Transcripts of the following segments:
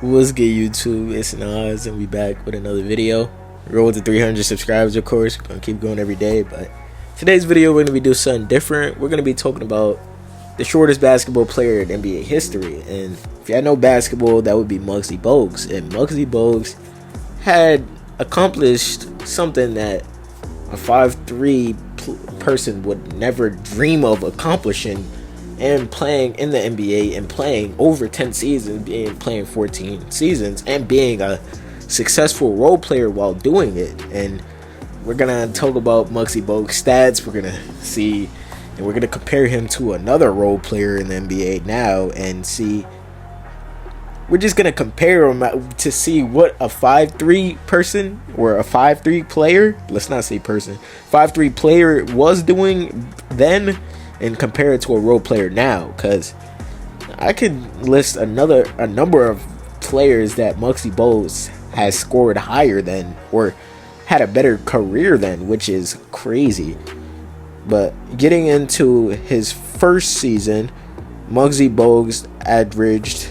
What's good, YouTube? It's Nas, and we back with another video. Roll to 300 subscribers, of course. Gonna keep going every day, but today's video we're gonna be doing something different. We're gonna be talking about the shortest basketball player in NBA history, and if y'all know basketball, that would be Muggsy Bogues. And Muggsy Bogues had accomplished something that a 5'3" person would never dream of accomplishing, and playing in the NBA and playing over 10 seasons, playing 14 seasons, and being a successful role player while doing it. And we're gonna talk about Muggsy Bogues' stats. We're gonna see, and we're gonna compare him to another role player in the NBA now, and see. We're just gonna compare him to see what a 5'3" person or a 5'3" player. Let's not say person. 5'3" player was doing then, and compare it to a role player now, because I could list a number of players that Muggsy Bogues has scored higher than or had a better career than, which is crazy. But getting into his first season, Muggsy Bogues averaged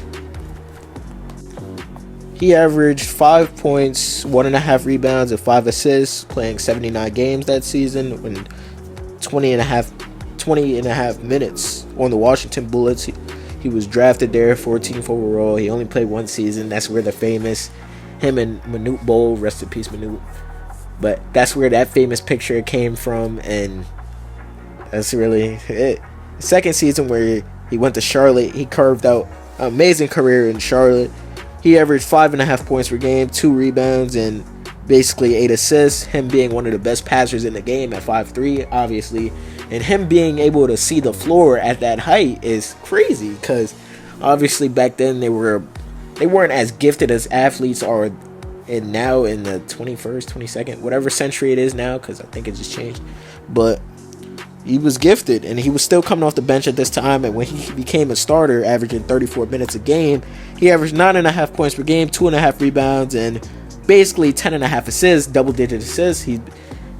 5 points, 1.5 rebounds, and 5 assists, playing 79 games that season, and 20 and a half minutes on the Washington Bullets. He was drafted there, 14th overall. He only played one season. That's where the famous, him and Manute Bol, rest in peace Manute, but that's where that famous picture came from, and that's really it. Second season, where he went to Charlotte, he carved out an amazing career in Charlotte. He averaged 5.5 points per game, 2 rebounds, and basically 8 assists. Him being one of the best passers in the game at 5'3", obviously. And him being able to see the floor at that height is crazy, because obviously back then they weren't as gifted as athletes are in now, in the 21st, 22nd, whatever century it is now, because I think it just changed. But he was gifted, and he was still coming off the bench at this time. And when he became a starter, averaging 34 minutes a game, he averaged 9.5 points per game, 2.5 rebounds, and basically 10.5 assists, double-digit assists.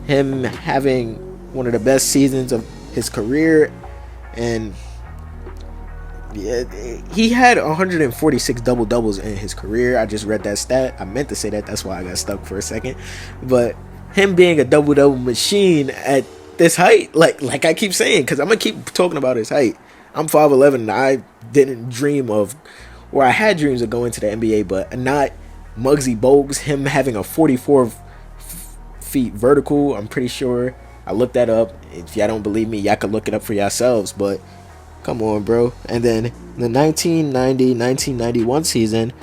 Him having one of the best seasons of his career, and yeah, he had 146 double-doubles in his career. I just read that stat. I meant to say that. That's why I got stuck for a second. But him being a double-double machine at this height, like I keep saying, because I'm gonna keep talking about his height. I'm 5'11", and I didn't dream of, or I had dreams of going to the NBA, but not Muggsy Bogues. Him having a 44 feet vertical. I'm pretty sure. I looked that up. If y'all don't believe me, y'all can look it up for yourselves. But come on, bro. And then the 1990-1991 season,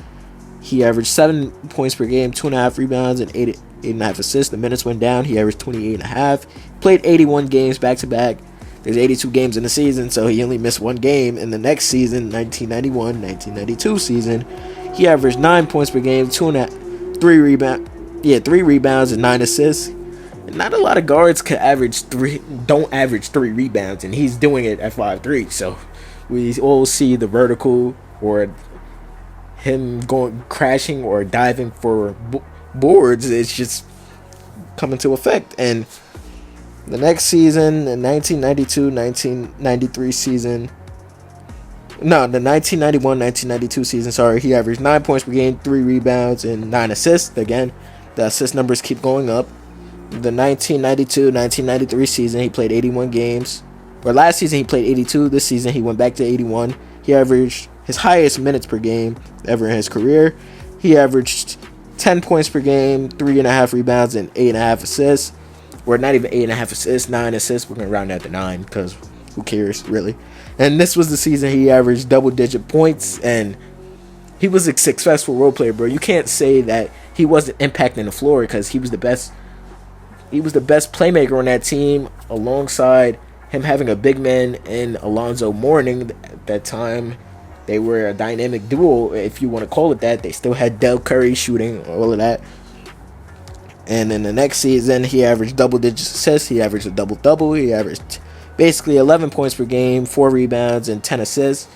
he averaged 7 points per game, 2.5 rebounds, and 8.5 assists. The minutes went down. He averaged 28.5. Played 81 games back to back. There's 82 games in the season, so he only missed one game. In the next season, 1991-1992 season, he averaged 9 points per game, 3 rebounds, and 9 assists. And not a lot of guards don't average 3 rebounds, and he's doing it at 5'3". So we all see the vertical, or him going crashing or diving for boards. It's just coming to effect. And the next season, the 1992-1993 season, no, the 1991-1992 season, sorry, he averaged 9 points per game, 3 rebounds, and 9 assists. Again, the assist numbers keep going up. The 1992-1993 season, he played 81 games. Or last season, he played 82. This season, he went back to 81. He averaged his highest minutes per game ever in his career. He averaged 10 points per game, 3.5 rebounds, and 8.5 assists. Or not even 8.5 assists, 9 assists. We're going to round that to 9, because who cares, really? And this was the season he averaged double-digit points, and he was a successful role player, bro. You can't say that he wasn't impacting the floor, because he was the best. He was the best playmaker on that team, alongside him having a big man in Alonzo Mourning. At that time, they were a dynamic duo, if you want to call it that. They still had Del Curry shooting, all of that. And in the next season, he averaged double-digit assists. He averaged a double-double. He averaged basically 11 points per game, 4 rebounds, and 10 assists.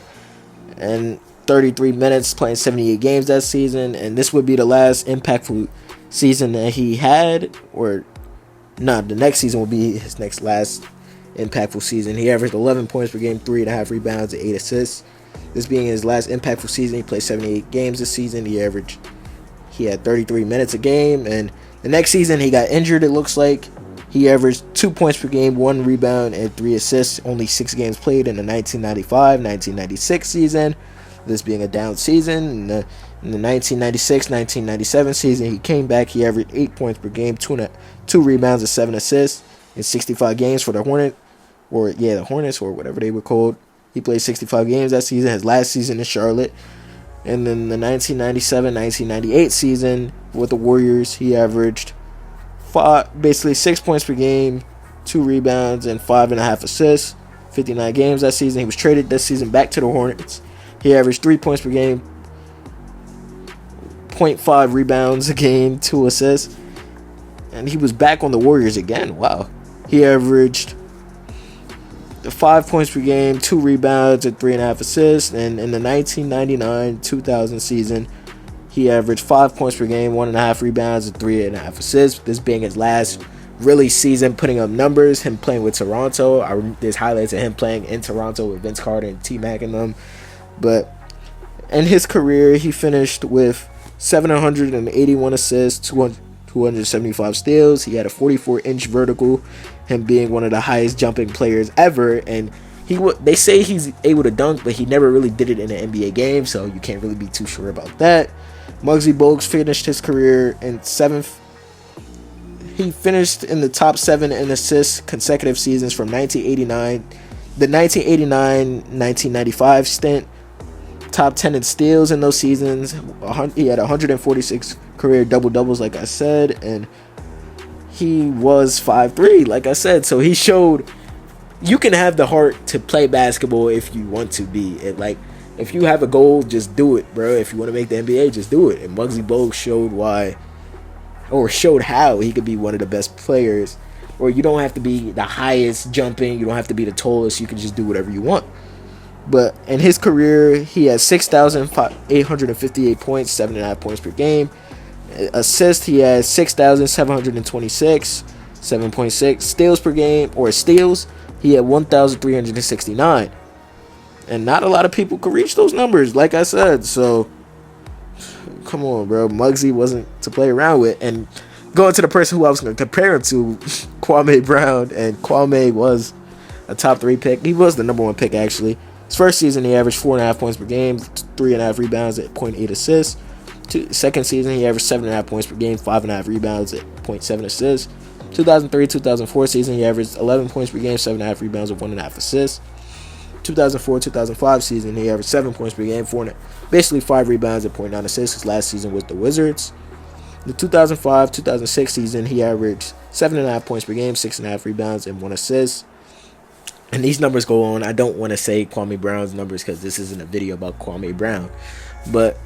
And 33 minutes, playing 78 games that season. And this would be the last impactful season that he had, or no, the next season will be last impactful season. He averaged 11 points per game, 3.5 rebounds, and 8 assists. This being his last impactful season. He played 78 games this season. He had 33 minutes a game, and the next season he got injured, it looks like. He averaged 2 points per game, 1 rebound, and 3 assists. Only 6 games played in the 1995-1996 season, this being a down season. In the 1996-1997 season, he came back. He averaged 8 points per game, 2 rebounds, and 7 assists in 65 games for the Hornets, or whatever they were called. He played 65 games that season, his last season in Charlotte. And then the 1997-1998 season with the Warriors, he averaged basically 6 points per game, 2 rebounds, and 5.5 assists. 59 games that season. He was traded this season back to the Hornets. He averaged 3 points per game, 0.5 rebounds a game, 2 assists. And he was back on the Warriors again. Wow. He averaged 5 points per game, 2 rebounds, and 3.5 assists. And in the 1999-2000 season, he averaged 5 points per game, 1.5 rebounds, and 3.5 assists. This being his last really season putting up numbers. Him playing with Toronto. There's highlights of him playing in Toronto with Vince Carter and T-Mac and them. But in his career, he finished with 781 assists, 275 steals. He had a 44-inch vertical, him being one of the highest jumping players ever. And they say he's able to dunk, but he never really did it in an NBA game, so you can't really be too sure about that. Muggsy Bogues finished his career in 7th. He finished in the top 7 in assists consecutive seasons from 1989, the 1989-1995 stint. Top 10 in steals in those seasons. He had 146 career double-doubles, like I said, and he was 5'3", like I said. So he showed you can have the heart to play basketball if you want to be. If you have a goal, just do it, bro. If you want to make the NBA, just do it. And Muggsy Bogues showed how he could be one of the best players. Or you don't have to be the highest jumping. You don't have to be the tallest. You can just do whatever you want. But in his career, he had 6,858 points, 7.5 points per game. Assists, he had 6,726, 7.6. Steals per game, or steals, he had 1,369. And not a lot of people could reach those numbers, like I said. So, come on, bro. Muggsy wasn't to play around with. And going to the person who I was going to compare him to, Kwame Brown. And Kwame was a top 3 pick. He was the number 1 pick, actually. His first season, he averaged 4.5 points per game, 3.5 rebounds at 0.8 assists. Second season, he averaged 7.5 points per game, 5.5 rebounds at 0.7 assists. 2003-2004 season, he averaged 11 points per game, 7.5 rebounds at 1.5 assists. 2004-2005 season, he averaged 7 points per game, 5 rebounds at 0.9 assists. His last season was the Wizards. The 2005-2006 season, he averaged 7.5 points per game, 6.5 rebounds, and 1 assist. And these numbers go on. I don't want to say Kwame Brown's numbers because this isn't a video about Kwame Brown. But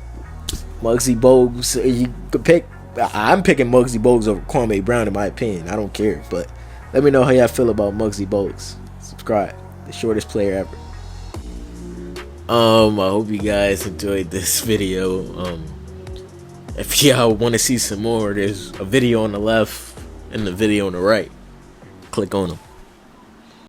Muggsy Bogues, you could pick. I'm picking Muggsy Bogues over Kwame Brown in my opinion. I don't care. But let me know how y'all feel about Muggsy Bogues. Subscribe. The shortest player ever. I hope you guys enjoyed this video. If y'all want to see some more, there's a video on the left and the video on the right. Click on them.